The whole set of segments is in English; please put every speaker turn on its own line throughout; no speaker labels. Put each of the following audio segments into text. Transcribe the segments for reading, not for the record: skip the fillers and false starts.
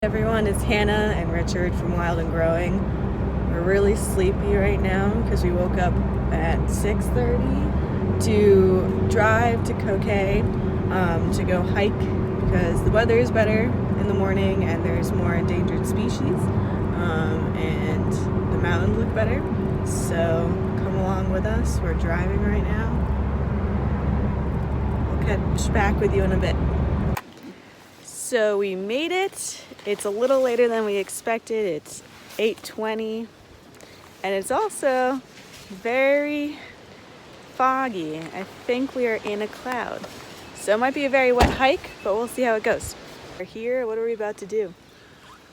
Everyone, it's Hannah and Richard from Wild and Growing. We're really sleepy right now because we woke up at 6:30 to drive to Kauai to go hike because the weather is better in the morning and there's more endangered species and the mountains look better. So come along with us. We're driving right now. We'll catch back with you in a bit. So we made it. It's a little later than we expected. It's 8:20 and it's also very foggy. I think we are in a cloud. So it might be a very wet hike, but we'll see how it goes. We're here. What are we about to do?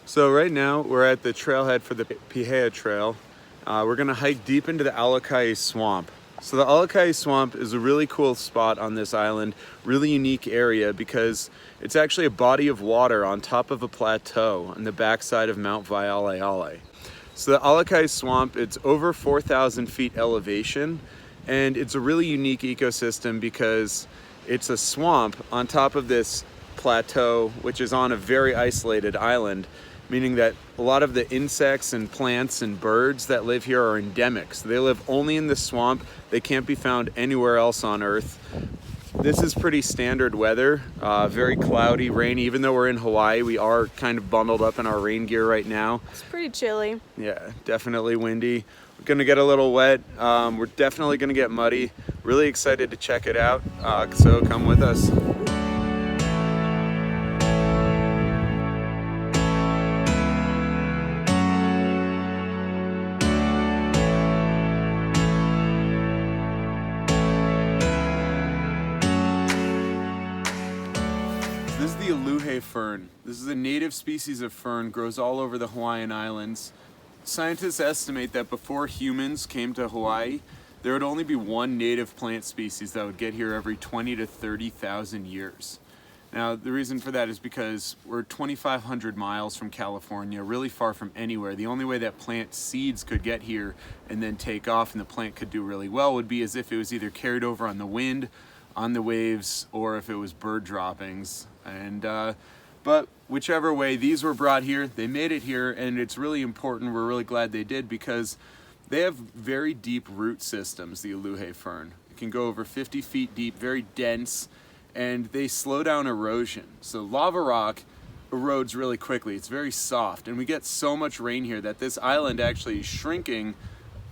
So right now we're at the trailhead for the Pihea Trail. We're gonna hike deep into the Alakai Swamp. So the Alki Swamp is a really cool spot on this island, really unique area because it's actually a body of water on top of a plateau on the backside of Mount Waialeale. So the Alakai Swamp, it's over 4,000 feet elevation, and it's a really unique ecosystem because it's a swamp on top of this plateau, which is on a very isolated island, meaning that a lot of the insects and plants and birds that live here are endemic. So they live only in the swamp. They can't be found anywhere else on Earth. This is pretty standard weather, very cloudy, rainy. Even though we're in Hawaii, we are kind of bundled up in our rain gear right now.
It's pretty chilly.
Yeah, definitely windy. We're gonna get a little wet. We're definitely gonna get muddy. Really excited to check it out, so come with us. This is the Aluhe fern. This is a native species of fern, grows all over the Hawaiian Islands. Scientists estimate that before humans came to Hawaii, there would only be one native plant species that would get here every 20 to 30,000 years. Now, the reason for that is because we're 2,500 miles from California, really far from anywhere. The only way that plant seeds could get here and then take off and the plant could do really well would be as if it was either carried over on the wind, on the waves, or if it was bird droppings. But whichever way, these were brought here, they made it here, and it's really important. We're really glad they did because they have very deep root systems, the Aluhe fern. It can go over 50 feet deep, very dense, and they slow down erosion. So lava rock erodes really quickly. It's very soft, and we get so much rain here that this island actually is shrinking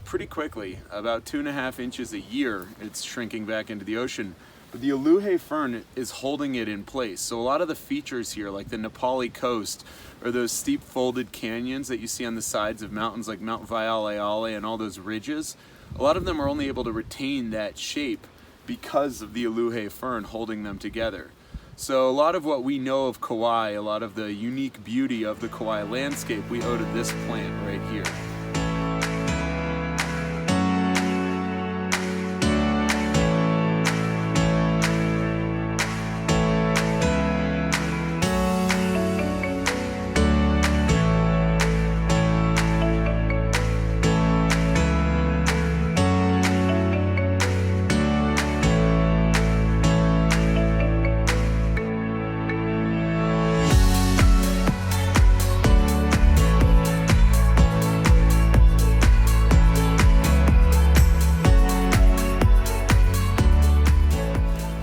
pretty quickly. About 2.5 inches a year, it's shrinking back into the ocean. But the Aluhe fern is holding it in place. So a lot of the features here, like the Nepali coast, or those steep folded canyons that you see on the sides of mountains like Mount Waialeale and all those ridges, a lot of them are only able to retain that shape because of the Aluhe fern holding them together. So a lot of what we know of Kauai, a lot of the unique beauty of the Kauai landscape, we owe to this plant right here.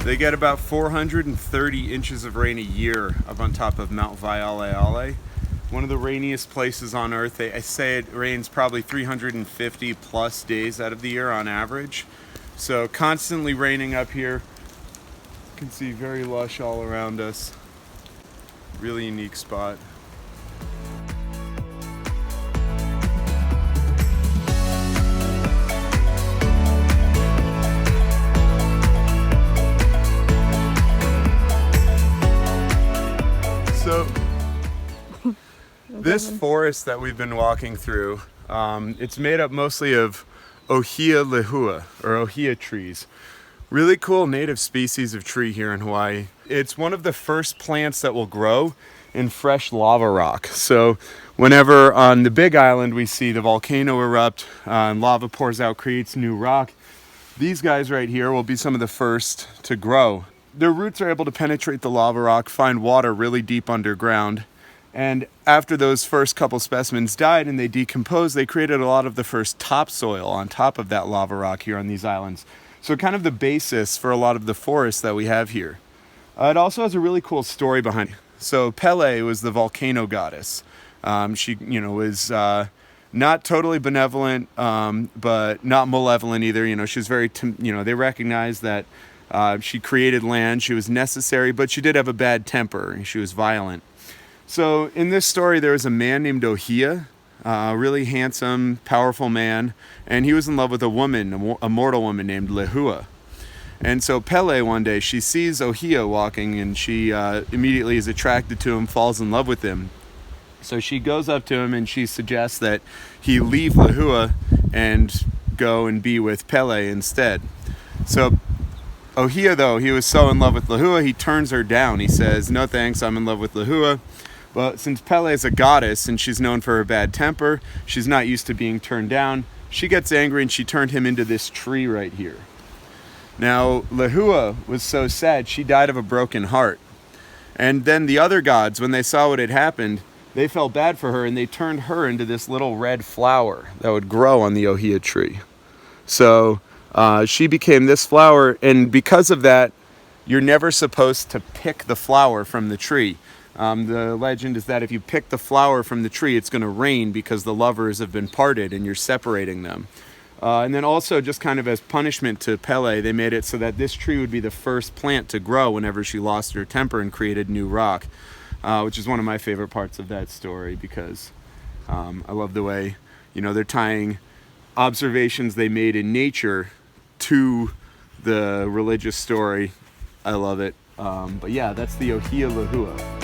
They get about 430 inches of rain a year up on top of Mount Waialeale. One of the rainiest places on Earth. I say it rains probably 350 plus days out of the year on average. So constantly raining up here. You can see very lush all around us. Really unique spot. So this forest that we've been walking through, it's made up mostly of ohia lehua, or ohia trees. Really cool native species of tree here in Hawaii. It's one of the first plants that will grow in fresh lava rock. So whenever on the Big Island we see the volcano erupt and lava pours out, creates new rock, these guys right here will be some of the first to grow. Their roots are able to penetrate the lava rock, find water really deep underground, And after those first couple specimens died and they decomposed, they created a lot of the first topsoil on top of that lava rock here on these islands. So kind of the basis for a lot of the forests that we have here. It also has a really cool story behind it. So Pele was the volcano goddess. She, was not totally benevolent, but not malevolent either. She was very, they recognized that she created land. She was necessary, but she did have a bad temper. She was violent. So in this story, there was a man named Ohia, a really handsome, powerful man, and he was in love with a woman, a mortal woman named Lehua. And so Pele one day, she sees Ohia walking, and she immediately is attracted to him, falls in love with him. So she goes up to him and she suggests that he leave Lehua and go and be with Pele instead. So Ohia, though, he was so in love with Lehua, he turns her down. He says, "No thanks, I'm in love with Lehua." But since Pele is a goddess and she's known for her bad temper, she's not used to being turned down. She gets angry and she turned him into this tree right here. Now, Lehua was so sad, she died of a broken heart. And then the other gods, when they saw what had happened, they felt bad for her and they turned her into this little red flower that would grow on the Ohia tree. So she became this flower, and because of that, you're never supposed to pick the flower from the tree. The legend is that if you pick the flower from the tree, it's going to rain because the lovers have been parted and you're separating them. And then also, just kind of as punishment to Pele, they made it so that this tree would be the first plant to grow whenever she lost her temper and created new rock, which is one of my favorite parts of that story because I love the way, they're tying observations they made in nature to the religious story. I love it. But yeah, that's the Ohia Lehua.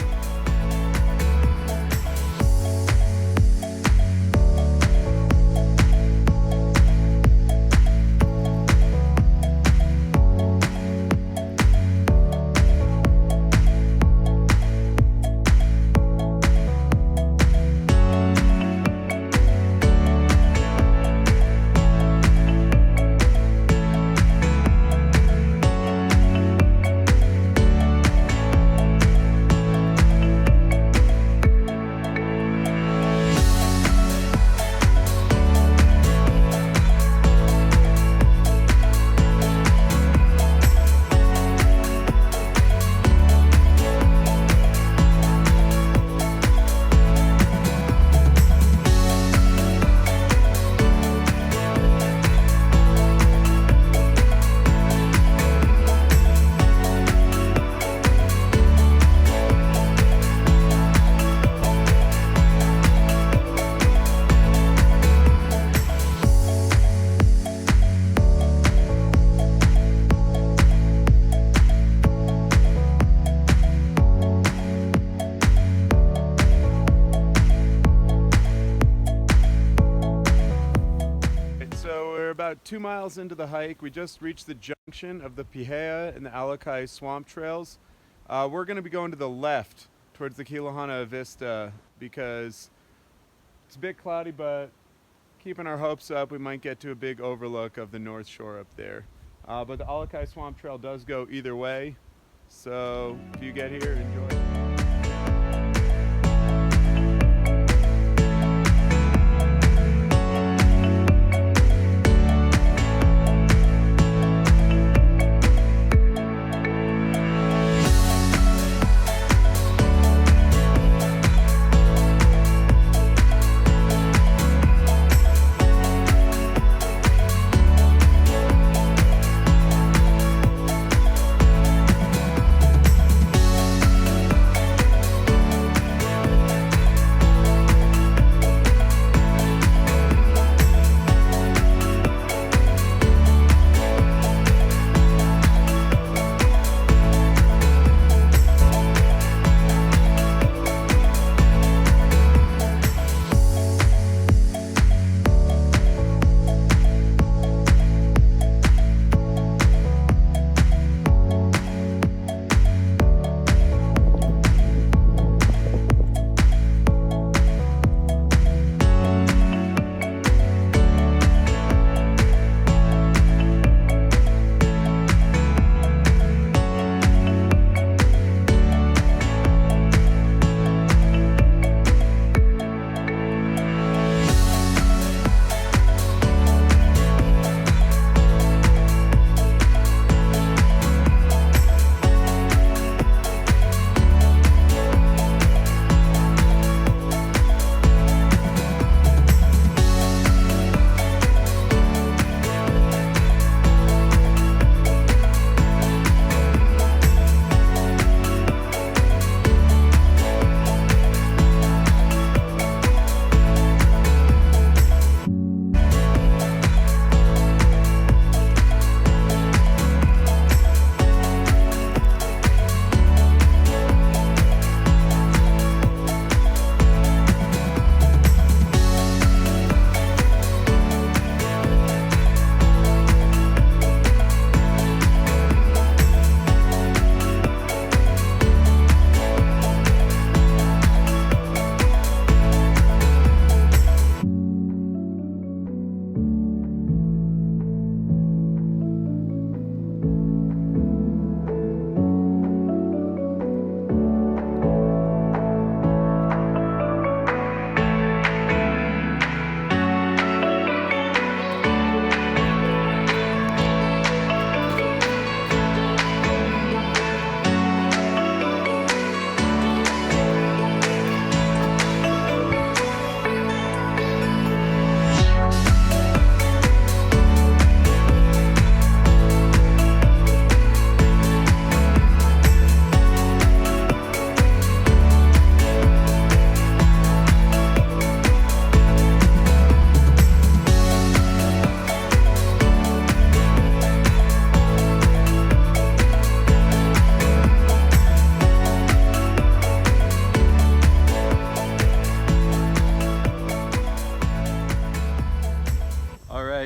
About 2 miles into the hike, we just reached the junction of the Pihea and the Alakai Swamp trails. We're going to be going to the left towards the Kilahana Vista because it's a bit cloudy, but keeping our hopes up, we might get to a big overlook of the North Shore up there. But the Alakai Swamp Trail does go either way, so if you get here, enjoy.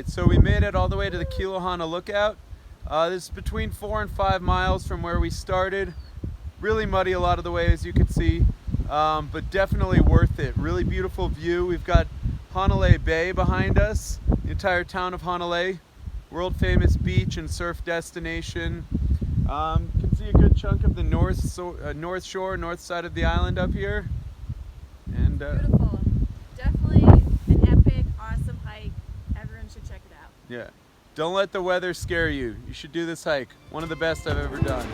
right, so we made it all the way to the Kilohana Lookout. This is between 4 and 5 miles from where we started. Really muddy a lot of the way, as you can see, but definitely worth it. Really beautiful view. We've got Hanalei Bay behind us, the entire town of Hanalei, world famous beach and surf destination. You can see a good chunk of the north shore, north side of the island up here. And
beautiful. Definitely an epic, awesome hike. Everyone should check it out.
yeah, don't let the weather scare you. You should do this hike. One of the best I've ever done.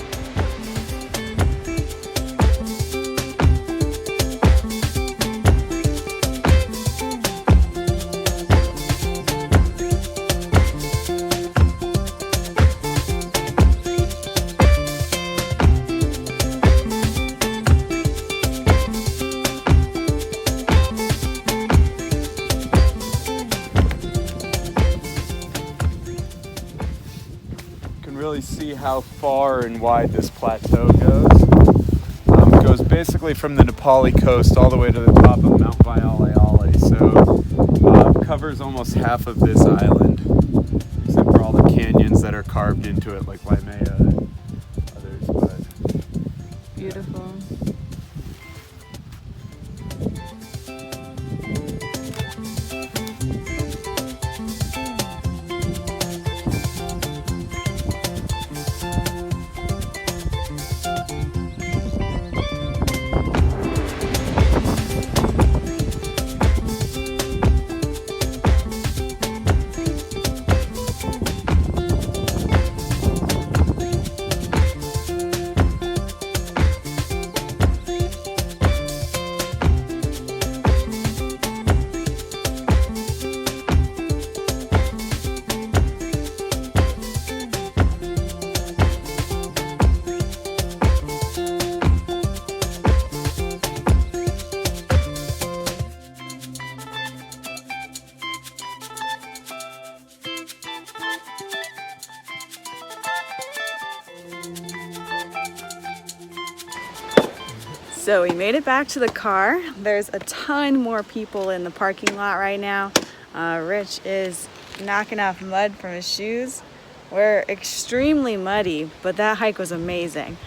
Really see how far and wide this plateau goes. It goes basically from the Nepali coast all the way to the top of Mount Waialeale, so it covers almost half of this island, except for all the canyons that are carved into it, like Waimea and others. But
beautiful. So we made it back to the car. There's a ton more people in the parking lot right now. Rich is knocking off mud from his shoes. We're extremely muddy, but that hike was amazing.